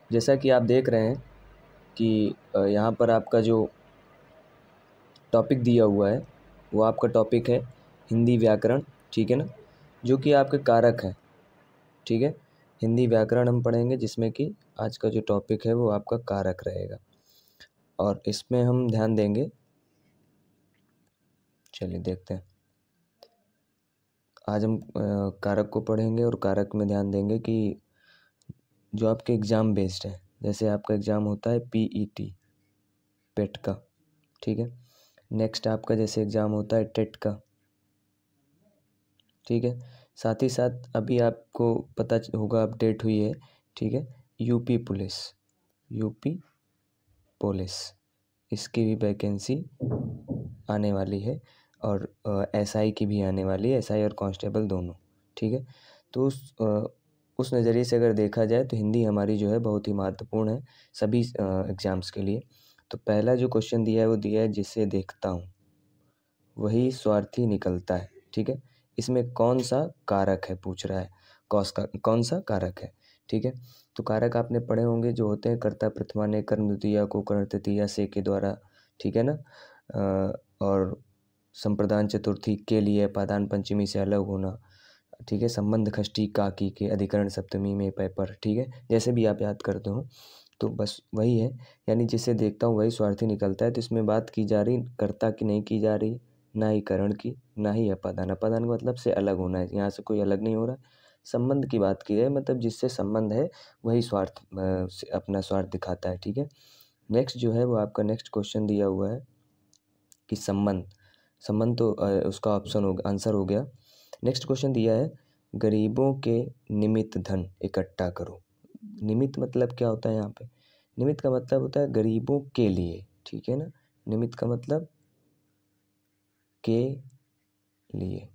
जैसा कि आप देख रहे हैं कि यहाँ पर आपका जो टॉपिक दिया हुआ है वो आपका टॉपिक है हिंदी व्याकरण, ठीक है ना, जो कि आपके कारक है, ठीक है। हिंदी व्याकरण हम पढ़ेंगे, जिसमें कि आज का जो टॉपिक है वो आपका कारक रहेगा और इसमें हम ध्यान देंगे। चलिए देखते हैं। आज हम कारक को पढ़ेंगे और कारक में ध्यान देंगे कि जो आपके एग्ज़ाम बेस्ड है, जैसे आपका एग्ज़ाम होता है पीईटी पेट का, ठीक है। नेक्स्ट आपका जैसे एग्ज़ाम होता है टेट का, ठीक है। साथ ही साथ अभी आपको पता होगा, अपडेट हुई है, ठीक है, यूपी पुलिस इसकी भी वैकेंसी आने वाली है और एसआई की भी आने वाली है, एसआई और कांस्टेबल दोनों, ठीक है। तो उस नज़रिए से अगर देखा जाए तो हिंदी हमारी जो है बहुत ही महत्वपूर्ण है सभी एग्ज़ाम्स के लिए। तो पहला जो क्वेश्चन दिया है वो दिया है, जिसे देखता हूँ वही स्वार्थी निकलता है, ठीक है। इसमें कौन सा कारक है पूछ रहा है, कौन सा कारक है, ठीक है। तो कारक आपने पढ़े होंगे, जो होते हैं कर्ता प्रथमा ने कर्म द्वितीया को कर्ण तृतीया से के द्वारा, ठीक है ना। और संप्रदान चतुर्थी के लिए पादान पंचमी से अलग होना, ठीक है। संबंध षष्ठी काकी के अधिकरण सप्तमी में पेपर, ठीक है। जैसे भी आप याद करते हो, तो बस वही है, यानी जिसे देखता हूँ वही स्वार्थी निकलता है। तो इसमें बात की जा रही कर्ता की नहीं की जा रही, ना ही करण की, ना ही अपादान। अपादान का मतलब से अलग होना है, यहाँ से कोई अलग नहीं हो रहा। संबंध की बात की जाए, मतलब जिससे संबंध है वही स्वार्थ अपना स्वार्थ दिखाता है, ठीक है। नेक्स्ट जो है वो आपका नेक्स्ट क्वेश्चन दिया हुआ है कि संबंध तो उसका ऑप्शन हो आंसर हो गया। नेक्स्ट क्वेश्चन दिया है, गरीबों के निमित्त धन इकट्ठा करो। निमित्त मतलब क्या होता है यहाँ पे? निमित्त का मतलब होता है गरीबों के लिए, ठीक है ना। निमित्त का मतलब के लिए,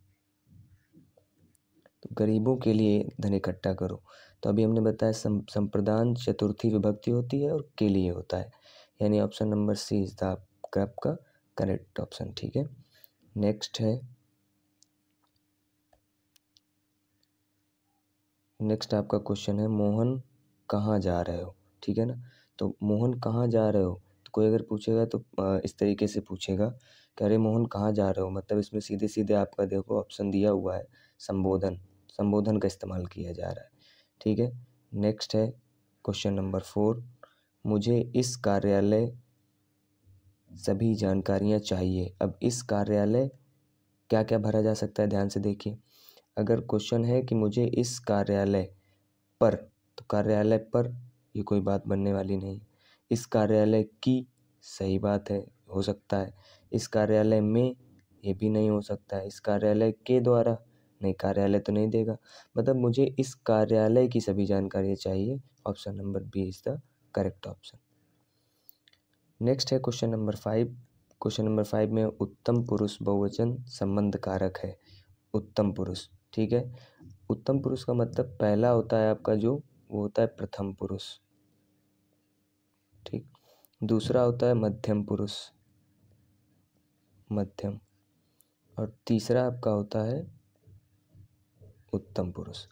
तो गरीबों के लिए धन इकट्ठा करो। तो अभी हमने बताया संप्रदान चतुर्थी विभक्ति होती है और के लिए होता है, यानी option number C is the आपका करेक्ट ऑप्शन, ठीक है। नेक्स्ट है, नेक्स्ट आपका क्वेश्चन है, मोहन कहाँ जा रहे हो, ठीक है ना। तो मोहन कहाँ जा रहे हो, तो कोई अगर पूछेगा तो इस तरीके से पूछेगा कि अरे मोहन कहाँ जा रहे हो, मतलब इसमें सीधे सीधे आपका देखो ऑप्शन दिया हुआ है संबोधन का इस्तेमाल किया जा रहा है, ठीक है। नेक्स्ट है क्वेश्चन नंबर 4, मुझे इस कार्यालय सभी जानकारियाँ चाहिए। अब इस कार्यालय क्या क्या भरा जा सकता है, ध्यान से देखिए। अगर क्वेश्चन है कि मुझे इस कार्यालय पर, तो कार्यालय पर ये कोई बात बनने वाली नहीं। इस कार्यालय की, सही बात है, हो सकता है। इस कार्यालय में, ये भी नहीं हो सकता है। इस कार्यालय के द्वारा, नहीं, कार्यालय तो नहीं देगा। मतलब मुझे इस कार्यालय की सभी जानकारी चाहिए। Option number B is the correct option. Next है क्वेश्चन नंबर 5। क्वेश्चन नंबर 5 में उत्तम पुरुष बहुवचन संबंध कारक है। उत्तम पुरुष, ठीक है। उत्तम पुरुष का मतलब पहला होता है आपका जो, वो होता है प्रथम पुरुष, ठीक। दूसरा होता है मध्यम पुरुष, मध्यम। और तीसरा आपका होता है उत्तम पुरुष।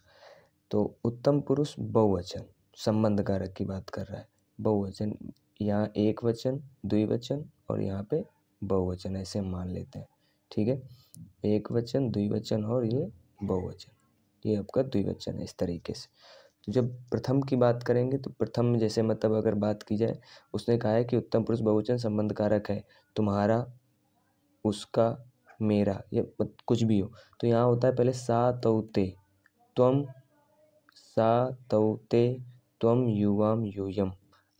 तो उत्तम पुरुष बहुवचन संबंध कारक की बात कर रहा है। बहुवचन, यहाँ एक वचन, द्विवचन और यहाँ पे बहुवचन, ऐसे हम मान लेते हैं, ठीक है। एक वचन, द्विवचन और ये बहुवचन, ये आपका द्विवचन है, इस तरीके से। तो जब प्रथम की बात करेंगे तो प्रथम में जैसे मतलब अगर बात की जाए, उसने कहा है कि उत्तम पुरुष बहुवचन संबंध कारक है, तुम्हारा, उसका, मेरा, ये कुछ भी हो। तो यहाँ होता है पहले सा तौ ते, त्वम, सा तौ ते, त्वम युवाम यूयम,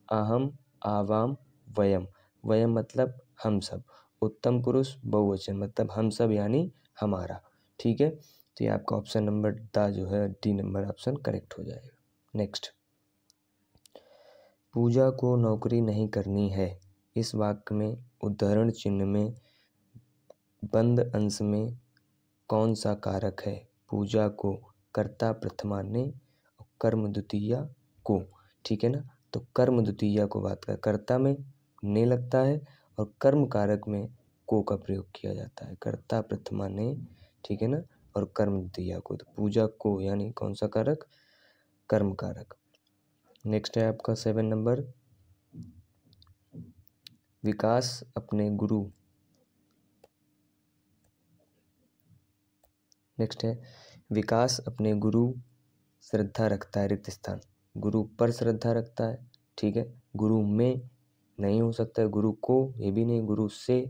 अहम आवाम वयम। वयम मतलब हम सब। उत्तम पुरुष बहुवचन मतलब हम सब यानी हमारा, ठीक है। तो ये आपका ऑप्शन नंबर द जो है डी नंबर ऑप्शन करेक्ट हो जाएगा। नेक्स्ट, पूजा को नौकरी नहीं करनी है। इस वाक्य में उद्धरण चिन्ह में बंद अंश में कौन सा कारक है? पूजा को, कर्ता प्रथमा ने, कर्म द्वितीया को, ठीक है ना। तो कर्म द्वितीया को बात कर, कर्ता में ने लगता है और कर्म कारक में को का प्रयोग किया जाता है। कर्ता प्रथमा ने, ठीक है ना, और कर्म द्वितीया को। तो पूजा को यानी कौन सा कारक? कर्म कारक। नेक्स्ट है आपका 7 नंबर, विकास अपने गुरु। नेक्स्ट है, विकास अपने गुरु श्रद्धा रखता है, रिक्त स्थान। गुरु पर श्रद्धा रखता है, ठीक है। गुरु में नहीं हो सकता है, गुरु को ये भी नहीं, गुरु से,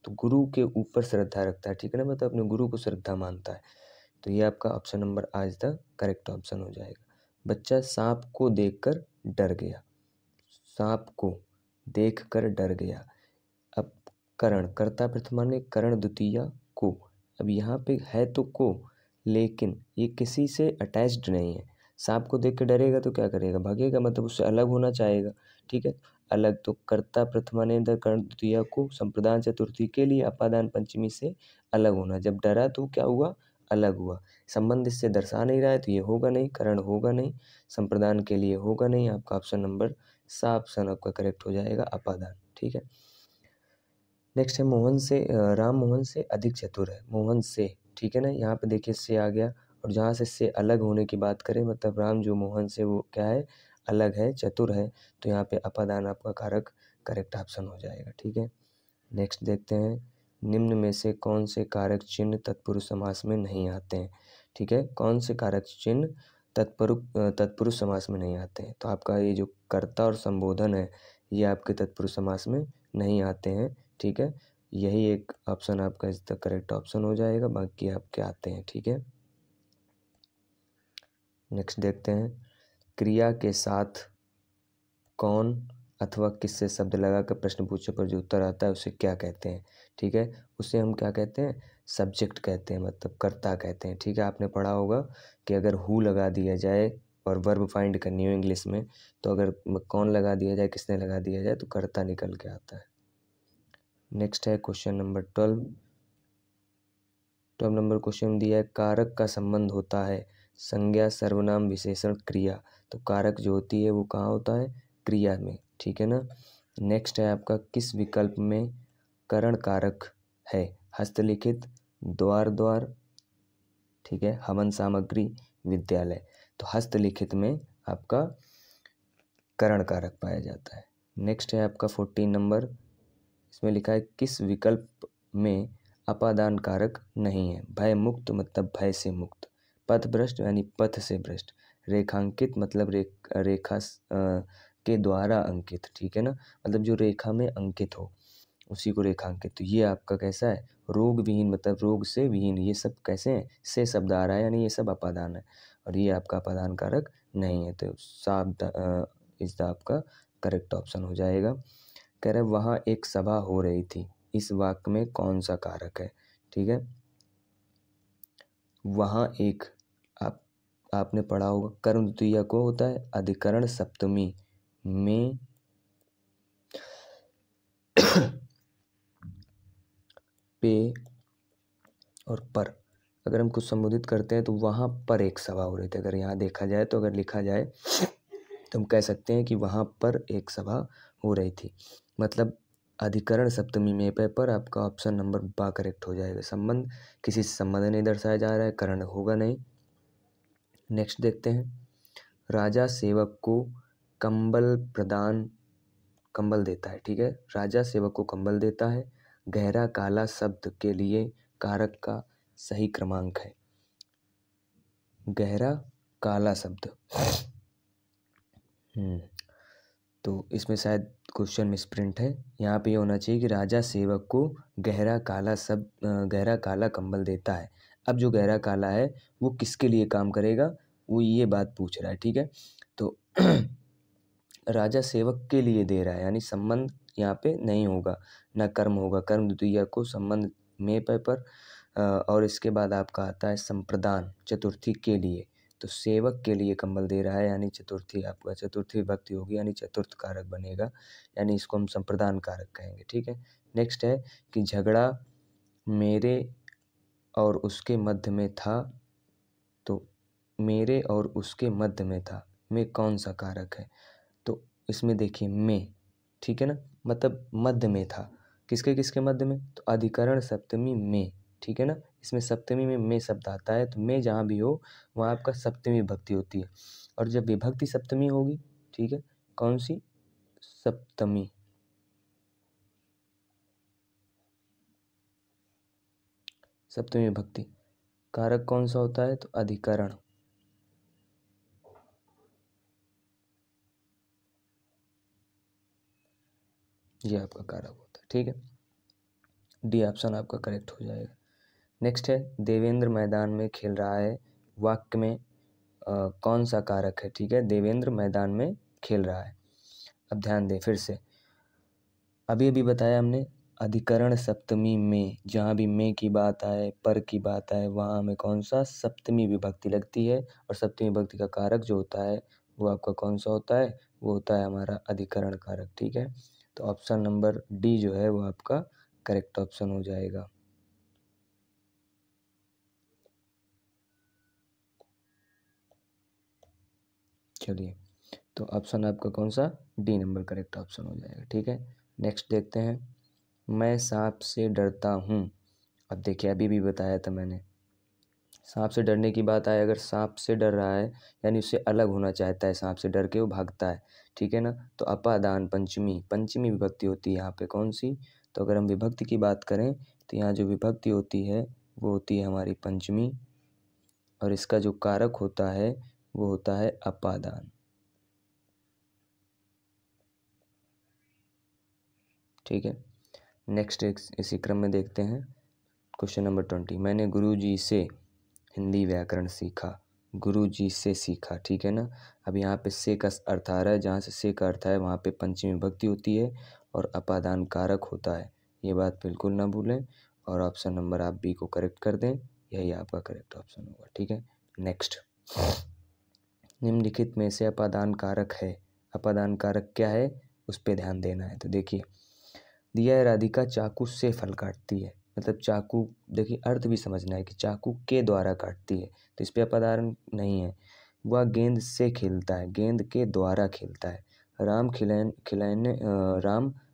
तो गुरु के ऊपर श्रद्धा रखता है, ठीक है ना, मतलब अपने गुरु को श्रद्धा मानता है। तो ये आपका ऑप्शन नंबर आज द करेक्ट ऑप्शन हो जाएगा। बच्चा सांप को देखकर डर गया, सांप को देखकर डर गया। अब करण, कर्ता प्रथमा ने, करण द्वितीया को। अब यहाँ पे है तो को, लेकिन ये किसी से अटैच्ड नहीं है। सांप को देख के डरेगा तो क्या करेगा, भागेगा, मतलब उससे अलग होना चाहेगा, ठीक है। अलग, तो कर्ता प्रथमानेन्द्र करण द्वितीया को संप्रदान चतुर्थी के लिए अपादान पंचमी से अलग होना। जब डरा तो क्या हुआ, अलग हुआ। संबंध इससे दर्शा नहीं रहा है तो ये होगा नहीं, करण होगा नहीं, संप्रदान के लिए होगा नहीं। आपका ऑप्शन नंबर सा ऑप्शन आपका करेक्ट हो जाएगा, अपादान, ठीक है। नेक्स्ट है मोहन से, राम मोहन से अधिक चतुर है, मोहन से, ठीक है ना। यहाँ पे देखिए से आ गया, और जहाँ से अलग होने की बात करें, मतलब राम जो मोहन से वो क्या है, अलग है, चतुर है, तो यहाँ पे अपादान आपका कारक करेक्ट ऑप्शन हो जाएगा, ठीक है। नेक्स्ट देखते हैं, निम्न में से कौन से कारक चिन्ह तत्पुरुष समास में नहीं आते हैं, ठीक है। कौन से कारक चिन्ह तत्पुरुष समास में नहीं आते हैं, तो आपका ये जो कर्ता और संबोधन है ये आपके तत्पुरुष समास में नहीं आते हैं, ठीक है। यही एक ऑप्शन आपका इस द करेक्ट ऑप्शन हो जाएगा, बाकी आपके आते हैं, ठीक है। नेक्स्ट देखते हैं, क्रिया के साथ कौन अथवा किससे शब्द लगाकर प्रश्न पूछने पर जो उत्तर आता है उसे क्या कहते हैं, ठीक है। उसे हम क्या कहते हैं, सब्जेक्ट कहते हैं, मतलब कर्ता कहते हैं, ठीक है। आपने पढ़ा होगा कि अगर हु लगा दिया जाए और वर्ब फाइंड करनी हो इंग्लिश में, तो अगर कौन लगा दिया जाए, किसने लगा दिया जाए, तो कर्ता निकल के आता है। नेक्स्ट है क्वेश्चन नंबर 12 नंबर क्वेश्चन दिया है, कारक का संबंध होता है संज्ञा सर्वनाम विशेषण क्रिया। तो कारक जो होती है वो कहाँ होता है, क्रिया में, ठीक है ना। नेक्स्ट है आपका, किस विकल्प में करण कारक है, हस्तलिखित, द्वार द्वार, ठीक है, हवन सामग्री, विद्यालय। तो हस्तलिखित में आपका करण कारक पाया जाता है। नेक्स्ट है आपका 14 नंबर, इसमें लिखा है किस विकल्प में अपादान कारक नहीं है, भय मुक्त मतलब भय से मुक्त, पथ भ्रष्ट यानी पथ से भ्रष्ट, रेखांकित मतलब रेखा के द्वारा अंकित, ठीक है ना, मतलब जो रेखा में अंकित हो उसी को रेखांकित। तो ये आपका कैसा है, रोग विहीन मतलब रोग से विहीन, ये सब कैसे हैं, से शब्द आ रहा है, यानी ये सब अपादान है, और ये आपका अपादान कारक नहीं है। तो साब इस आपका करेक्ट ऑप्शन हो जाएगा। कह रहे वहाँ एक सभा हो रही थी, इस वाक्य में कौन सा कारक है, ठीक है। वहाँ एक, आपने पढ़ा होगा कर्म द्वितीया को होता है अधिकरण सप्तमी में पे और पर, अगर हम कुछ संबोधित करते हैं तो वहाँ पर एक सभा हो रही थी। अगर यहाँ देखा जाए तो, अगर लिखा जाए तो हम कह सकते हैं कि वहाँ पर एक सभा हो रही थी, मतलब अधिकरण सप्तमी में पे पर आपका ऑप्शन नंबर बा करेक्ट हो जाएगा। संबंध, किसी से संबंध नहीं दर्शाया जा रहा है, करण होगा नहीं। नेक्स्ट देखते हैं, राजा सेवक को कंबल देता है, ठीक है। राजा सेवक को कंबल देता है, गहरा काला शब्द के लिए कारक का सही क्रमांक है, गहरा काला शब्द। तो इसमें शायद क्वेश्चन मिसप्रिंट है, यहाँ पे ये होना चाहिए कि राजा सेवक को गहरा काला कंबल देता है। अब जो गहरा काला है वो किसके लिए काम करेगा, वो ये बात पूछ रहा है, ठीक है। तो राजा सेवक के लिए दे रहा है, यानी संबंध यहाँ पे नहीं होगा, ना कर्म होगा, कर्म द्वितीया को संबंध में पर और इसके बाद आपका आता है संप्रदान चतुर्थी के लिए, तो सेवक के लिए कंबल दे रहा है, यानी चतुर्थी आपका चतुर्थी विभक्ति होगी, यानी चतुर्थ कारक बनेगा, यानी इसको हम संप्रदान कारक कहेंगे, ठीक है। नेक्स्ट है कि झगड़ा मेरे और उसके मध्य में था, तो मेरे और उसके मध्य में था में कौन सा कारक है, तो इसमें देखिए में, ठीक है ना, मतलब मध्य में था, किसके किसके मध्य में, तो अधिकरण सप्तमी में, ठीक है ना। इसमें सप्तमी में शब्द आता है, तो में जहाँ भी हो वहाँ आपका सप्तमी विभक्ति होती है, और जब विभक्ति सप्तमी होगी ठीक है, कौन सी? सप्तमी। सप्तमी विभक्ति। कारक कौन सा होता है? तो अधिकरण। ये आपका कारक होता है, ठीक है। डी ऑप्शन आपका करेक्ट हो जाएगा। नेक्स्ट है, देवेंद्र मैदान में खेल रहा है, वाक्य में कौन सा कारक है? ठीक है, देवेंद्र मैदान में खेल रहा है। अब ध्यान दें फिर से, अभी अभी बताया हमने, अधिकरण सप्तमी में, जहाँ भी में की बात आए, पर की बात आए, वहाँ हमें कौन सा? सप्तमी विभक्ति लगती है। और सप्तमी विभक्ति का कारक जो होता है वो आपका कौन सा होता है? वो होता है हमारा अधिकरण कारक, ठीक है। तो ऑप्शन नंबर डी जो है वो आपका करेक्ट ऑप्शन हो जाएगा। चलिए, तो ऑप्शन आपका कौन सा? डी नंबर करेक्ट ऑप्शन हो जाएगा, ठीक है। नेक्स्ट देखते हैं, मैं सांप से डरता हूँ। अब देखिए, अभी भी बताया था मैंने, सांप से डरने की बात आए, अगर सांप से डर रहा है यानी उससे अलग होना चाहता है, सांप से डर के वो भागता है, ठीक है ना। तो अपादान पंचमी, पंचमी विभक्ति होती है यहाँ पे कौन सी? तो अगर हम विभक्ति की बात करें तो यहाँ जो विभक्ति होती है वो होती है हमारी पंचमी, और इसका जो कारक होता है वो होता है अपादान, ठीक है। नेक्स्ट इसी क्रम में देखते हैं क्वेश्चन नंबर 20। मैंने गुरुजी से हिंदी व्याकरण सीखा। गुरुजी से सीखा, ठीक है ना। अब यहाँ पे से का अर्थ आ रहा है, जहाँ से का अर्थ है वहाँ पे पंचमी विभक्ति होती है और अपादान कारक होता है, ये बात बिल्कुल ना भूलें। और ऑप्शन नंबर आप बी को करेक्ट कर दें, यही आपका करेक्ट ऑप्शन होगा, ठीक है। नेक्स्ट, निम्नलिखित में से अपादान कारक है, अपादान कारक क्या है उस पर ध्यान देना है। तो देखिए, दिया है, राधिका चाकू से फल काटती है, मतलब चाकू, देखिए अर्थ भी समझना है कि चाकू के द्वारा काटती है, तो इस पे अपादान नहीं है। वह गेंद से खेलता है, गेंद के द्वारा खेलता है। राम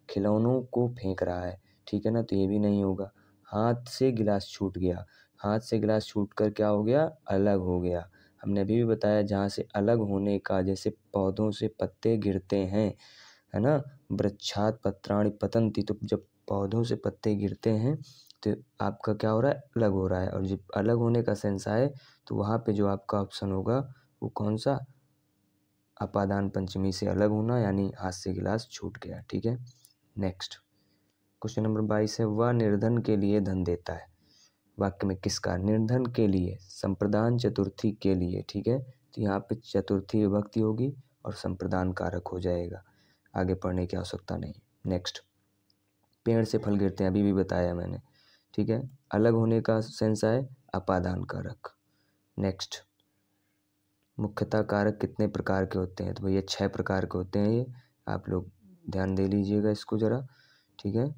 खिलौनों को फेंक रहा है, ठीक है ना, तो ये भी नहीं होगा। हाथ से गिलास छूट गया, हाथ से गिलास छूट कर क्या हो गया? अलग हो गया। हमने अभी भी बताया, जहाँ से अलग होने का, जैसे पौधों से पत्ते गिरते हैं, है ना, वृक्षात पत्राणि पतन्ति, तो जब पौधों से पत्ते गिरते हैं तो आपका क्या हो रहा है? अलग हो रहा है। और जब अलग होने का सेंस आए तो वहाँ पे जो आपका ऑप्शन होगा वो कौन सा? अपादान पंचमी से अलग होना, यानी हाथ से गिलास छूट गया, ठीक है। नेक्स्ट, क्वेश्चन नंबर 22 है, वह निर्धन के लिए धन देता है, वाक्य में किसका? निर्धन के लिए, संप्रदान चतुर्थी के लिए, ठीक है। तो यहाँ पे चतुर्थी विभक्ति होगी और संप्रदान कारक हो जाएगा, आगे पढ़ने की आवश्यकता नहीं। नेक्स्ट, पेड़ से फल गिरते हैं, अभी भी बताया मैंने, ठीक है। अलग होने का सेंस आए, अपादान कारक। नेक्स्ट, मुख्यतः कारक कितने प्रकार के होते हैं? तो भैया 6 प्रकार के होते हैं, ये आप लोग ध्यान दे लीजिएगा इसको ज़रा, ठीक है,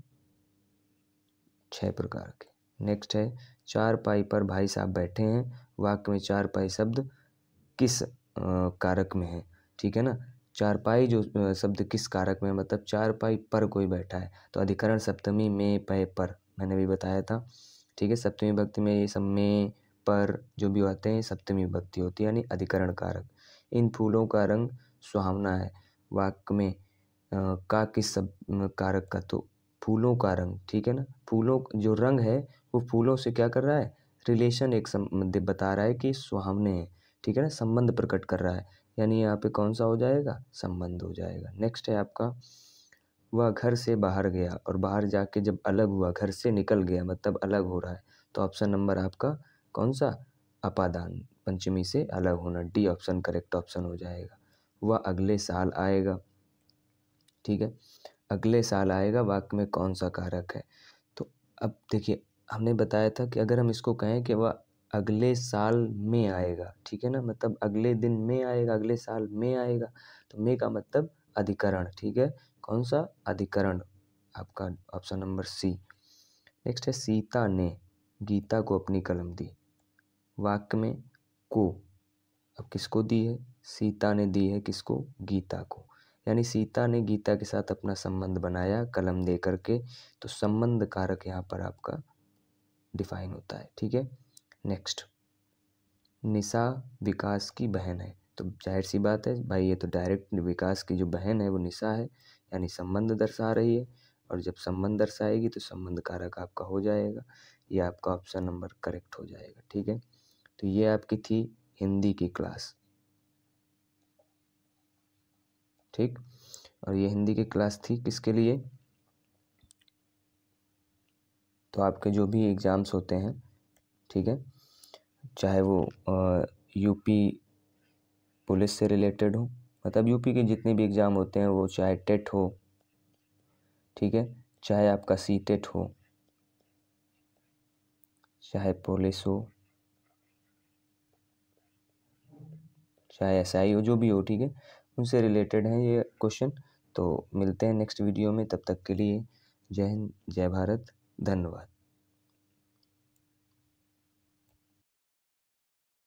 6 प्रकार के। नेक्स्ट है, चारपाई पर भाई साहब बैठे हैं, वाक्य में चारपाई शब्द किस कारक में है? ठीक है ना, चारपाई जो शब्द किस कारक में है, मतलब चारपाई पर कोई बैठा है, तो अधिकरण सप्तमी में, पय, पर, मैंने भी बताया था, ठीक है। सप्तमी विभक्ति में ये सब में, पर जो भी आते हैं सप्तमी विभक्ति होती है, यानी अधिकरण कारक। इन फूलों का रंग सुहावना है, वाक्य में का किस सब कारक का? तो फूलों का रंग, ठीक है ना, फूलों जो रंग है वो फूलों से क्या कर रहा है? रिलेशन, एक संबंध बता रहा है कि सुहावने हैं, ठीक है ना, संबंध प्रकट कर रहा है, यानी यहाँ पे कौन सा हो जाएगा? संबंध हो जाएगा। नेक्स्ट है आपका, वह घर से बाहर गया, और बाहर जाके जब अलग हुआ, घर से निकल गया मतलब अलग हो रहा है, तो ऑप्शन नंबर आपका कौन सा? अपादान पंचमी से अलग होना, डी ऑप्शन करेक्ट ऑप्शन हो जाएगा। वह अगले साल आएगा, ठीक है, अगले साल आएगा, वाक्य में कौन सा कारक है? तो अब देखिए, हमने बताया था कि अगर हम इसको कहें कि वह अगले साल में आएगा, ठीक है ना, मतलब अगले दिन में आएगा, अगले साल में आएगा, तो में का मतलब अधिकरण, ठीक है, कौन सा? अधिकरण, आपका ऑप्शन नंबर सी। नेक्स्ट है, सीता ने गीता को अपनी कलम दी, वाक्य में को, अब किसको दी है? सीता ने दी है किसको? गीता को, यानी सीता ने गीता के साथ अपना संबंध बनाया कलम दे करके, तो संबंध कारक यहाँ पर आपका डिफाइन होता है, ठीक है। नेक्स्ट, निशा विकास की बहन है, तो जाहिर सी बात है भाई, ये तो डायरेक्ट विकास की जो बहन है वो निशा है, यानी संबंध दर्शा रही है। और जब संबंध दर्शाएगी तो संबंध कारक आपका हो जाएगा, ये आपका ऑप्शन नंबर करेक्ट हो जाएगा। ठीक है, तो ये आपकी थी हिंदी की क्लास। ठीक, और ये हिंदी की क्लास थी किसके लिए? तो आपके जो भी एग्ज़ाम्स होते हैं, ठीक है, चाहे वो यूपी पुलिस से रिलेटेड हो, मतलब यूपी के जितने भी एग्ज़ाम होते हैं वो, चाहे टेट हो, ठीक है, चाहे आपका सीटेट हो, चाहे पुलिस हो, चाहे एसआई हो, जो भी हो, ठीक है, उनसे रिलेटेड है ये क्वेश्चन। तो मिलते हैं नेक्स्ट वीडियो में, तब तक के लिए जय हिंद, जय भारत, धन्यवाद।